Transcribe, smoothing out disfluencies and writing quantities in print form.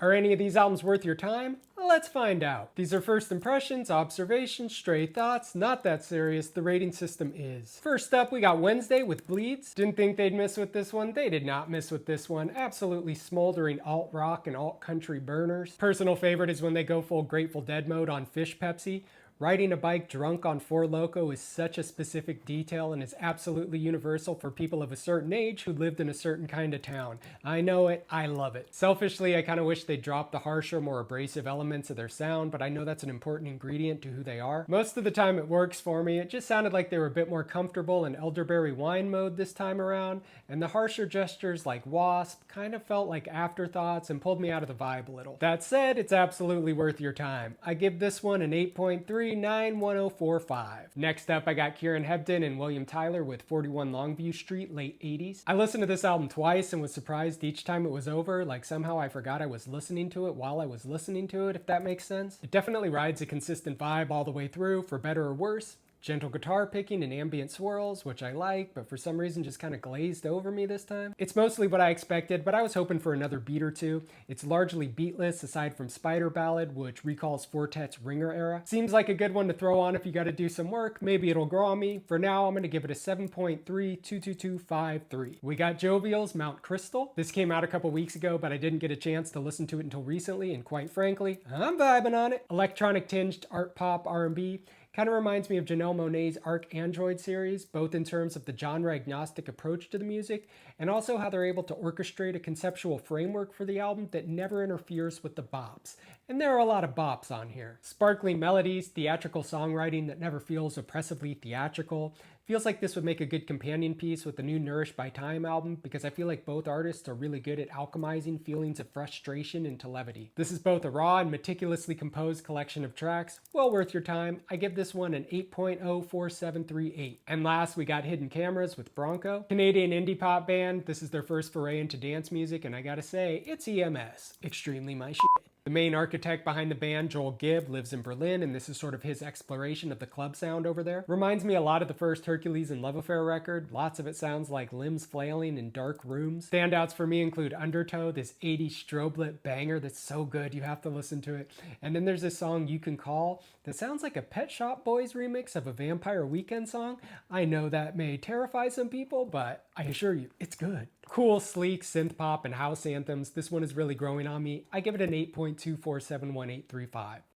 Are any of these albums worth your time? Let's find out. These are first impressions, observations, stray thoughts, not that serious. The rating system is. First up, we got Wednesday with Bleeds. Didn't think they'd miss with this one. They did not miss with this one. Absolutely smoldering alt rock and alt country burners. Personal favorite is when they go full Grateful Dead mode on Fish Pepsi. Riding a bike drunk on Four Loko is such a specific detail and is absolutely universal for people of a certain age who lived in a certain kind of town. I know it, I love it. Selfishly, I kind of wish they'd drop the harsher, more abrasive elements of their sound, but I know that's an important ingredient to who they are. Most of the time it works for me. It just sounded like they were a bit more comfortable in elderberry wine mode this time around, and the harsher gestures like Wasp kind of felt like afterthoughts and pulled me out of the vibe a little. That said, it's absolutely worth your time. I give this one an 8.3. 91045. Next up, I got Kieran Hebden and William Tyler with 41 Longview Street, late 80s. I listened to this album twice and was surprised each time it was over, like somehow I forgot I was listening to it while I was listening to it, if that makes sense. It definitely rides a consistent vibe all the way through, for better or worse. Gentle guitar picking and ambient swirls, which I like, but for some reason just kind of glazed over me this time. It's mostly what I expected, but I was hoping for another beat or two. It's largely beatless, aside from Spider Ballad, which recalls Fortet's Ringer era. Seems like a good one to throw on if you gotta do some work. Maybe it'll grow on me. For now, I'm gonna give it a 7.32223. We got Jovial's Mount Crystal. This came out a couple weeks ago, but I didn't get a chance to listen to it until recently, and quite frankly, I'm vibing on it. Electronic tinged art pop R&B. Kind of reminds me of Janelle Monáe's Arc Android series, both in terms of the genre agnostic approach to the music, and also how they're able to orchestrate a conceptual framework for the album that never interferes with the bops. And there are a lot of bops on here. Sparkling melodies, theatrical songwriting that never feels oppressively theatrical. Feels like this would make a good companion piece with the new Nourished by Time album, because I feel like both artists are really good at alchemizing feelings of frustration into levity. This is both a raw and meticulously composed collection of tracks, well worth your time. I give this one an 8.04738. And last, we got Hidden Cameras with Bronco. Canadian indie pop band. This is their first foray into dance music, and I gotta say, it's EMS. Extremely my shit. The main architect behind the band, Joel Gibb, lives in Berlin, and this is sort of his exploration of the club sound over there. Reminds me a lot of the first Hercules and Love Affair record. Lots of it sounds like limbs flailing in dark rooms. Standouts for me include Undertow, this 80s strobe lit banger that's so good you have to listen to it. And then there's this song, You Can Call, that sounds like a Pet Shop Boys remix of a Vampire Weekend song. I know that may terrify some people, but I assure you, it's good. Cool, sleek synth pop and house anthems. This one is really growing on me. I give it an 8.2471835.